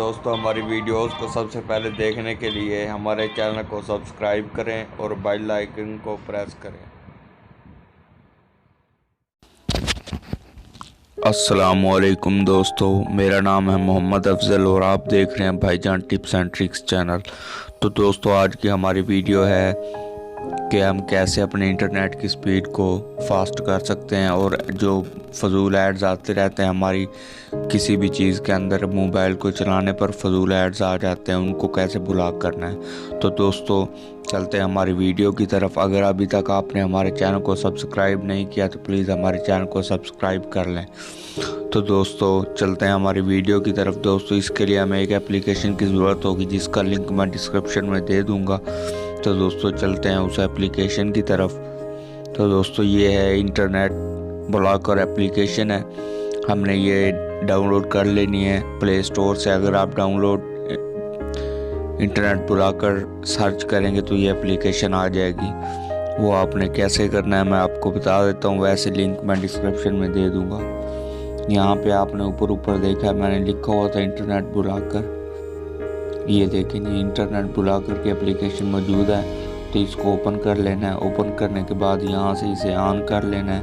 दोस्तों, हमारी वीडियोस को सबसे पहले देखने के लिए हमारे चैनल को सब्सक्राइब करें और बेल आइकन को प्रेस करें। अस्सलामुअलैकुम दोस्तों, मेरा नाम है मोहम्मद अफजल और आप देख रहे हैं भाईजान टिप्स एंड ट्रिक्स चैनल। तो दोस्तों, आज की हमारी वीडियो है कि हम कैसे अपने इंटरनेट की स्पीड को फास्ट कर सकते हैं और जो फजूल एड्स आते रहते हैं हमारी किसी भी चीज़ के अंदर, मोबाइल को चलाने पर फजूल एड्स आ जाते हैं, उनको कैसे ब्लॉक करना है। तो दोस्तों, चलते हैं हमारी वीडियो की तरफ। अगर अभी तक आपने हमारे चैनल को सब्सक्राइब नहीं किया तो प्लीज़ हमारे चैनल को सब्सक्राइब कर लें। तो दोस्तों, चलते हैं हमारी वीडियो की तरफ। दोस्तों, इसके लिए हमें एक एप्लीकेशन की ज़रूरत होगी जिसका लिंक मैं डिस्क्रिप्शन में दे दूँगा। तो दोस्तों, चलते हैं उस एप्लीकेशन की तरफ। तो दोस्तों, ये है इंटरनेट ब्लॉकर एप्लीकेशन है, हमने ये डाउनलोड कर लेनी है प्ले स्टोर से। अगर आप डाउनलोड इंटरनेट ब्लॉकर सर्च करेंगे तो ये एप्लीकेशन आ जाएगी। वो आपने कैसे करना है मैं आपको बता देता हूँ, वैसे लिंक मैं डिस्क्रिप्शन में दे दूँगा। यहाँ पे आपने ऊपर देखा है, मैंने लिखा हुआ था इंटरनेट ब्लॉकर। ये देखें, ये इंटरनेट ब्लॉकर की एप्लीकेशन मौजूद है। तो इसको ओपन कर लेना है। ओपन करने के बाद यहाँ से इसे ऑन कर लेना है।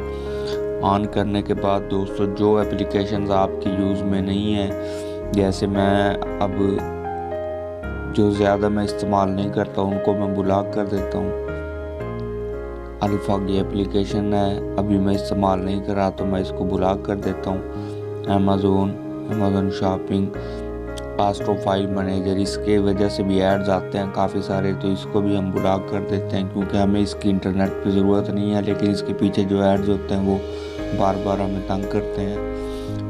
ऑन करने के बाद दोस्तों, जो एप्लीकेशंस आपकी यूज़ में नहीं है, जैसे मैं अब जो ज़्यादा मैं इस्तेमाल नहीं करता उनको मैं ब्लॉक कर देता हूँ। अल्फ़ा की एप्लीकेशन है, अभी मैं इस्तेमाल नहीं कर रहा तो मैं इसको ब्लॉक कर देता हूँ। Amazon shopping, Vostro file manager, इसके वजह से भी एड्स आते हैं काफ़ी सारे, तो इसको भी हम ब्लॉक कर देते हैं क्योंकि हमें इसकी इंटरनेट पे ज़रूरत नहीं है, लेकिन इसके पीछे जो एड्स होते हैं वो बार बार हमें तंग करते हैं।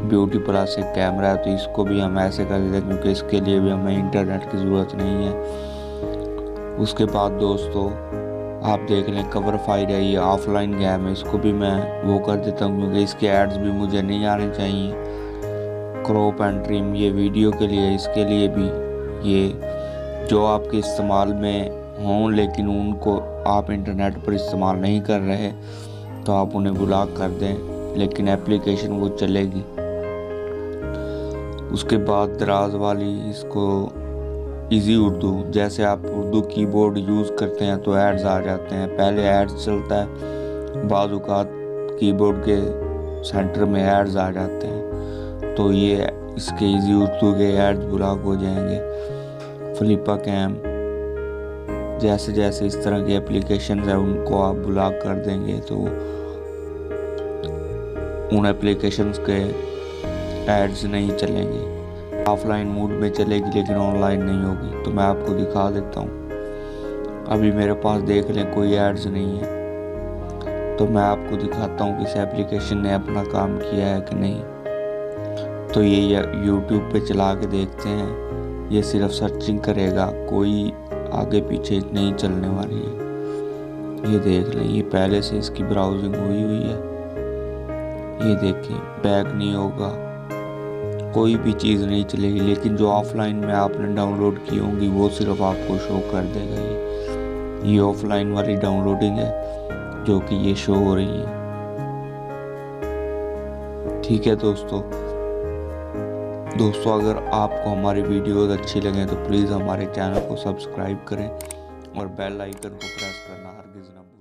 ब्यूटी प्लस एक कैमरा है, तो इसको भी हम ऐसे कर देते हैं क्योंकि इसके लिए भी हमें इंटरनेट की ज़रूरत नहीं है। उसके बाद दोस्तों, आप देख लें कवर फाइल है, ये ऑफलाइन गेम है, इसको भी मैं वो कर देता हूँ क्योंकि इसके एड्स भी मुझे नहीं आने चाहिए। क्रॉप एंड ट्रिम, ये वीडियो के लिए, इसके लिए भी ये जो आपके इस्तेमाल में हों लेकिन उनको आप इंटरनेट पर इस्तेमाल नहीं कर रहे तो आप उन्हें ब्लॉक कर दें, लेकिन एप्लीकेशन वो चलेगी। उसके बाद दराज वाली, इसको इजी उर्दू, जैसे आप उर्दू कीबोर्ड यूज़ करते हैं तो एड्स आ जाते हैं, पहले एड्स चलता है, बाज़ औक़ात कीबोर्ड के सेंटर में एड्स आ जाते हैं, तो ये इसके इजी उर्दू के एड्स ब्लॉक हो जाएंगे। फ्लिपा कैम, जैसे जैसे इस तरह की एप्लीकेशंस हैं उनको आप ब्लॉक कर देंगे तो उन एप्लीकेशंस के एड्स नहीं चलेंगे। ऑफलाइन मोड में चलेगी लेकिन ऑनलाइन नहीं होगी। तो मैं आपको दिखा देता हूँ, अभी मेरे पास देख लें कोई एड्स नहीं है, तो मैं आपको दिखाता हूँ कि इस एप्लीकेशन ने अपना काम किया है कि नहीं। तो ये यूट्यूब पे चला के देखते हैं, ये सिर्फ सर्चिंग करेगा, कोई आगे पीछे नहीं चलने वाली है। ये देख लें, ये पहले से इसकी ब्राउजिंग हुई है। ये देखें, बैक नहीं होगा, कोई भी चीज़ नहीं चलेगी, लेकिन जो ऑफलाइन में आपने डाउनलोड की होंगी वो सिर्फ आपको शो कर देगा। ये ऑफलाइन वाली डाउनलोडिंग है जो कि ये शो हो रही है। ठीक है दोस्तों, अगर आपको हमारी वीडियोस अच्छी लगें तो प्लीज़ हमारे चैनल को सब्सक्राइब करें और बेल आइकन को प्रेस करना हरगिज़ ना भूलें।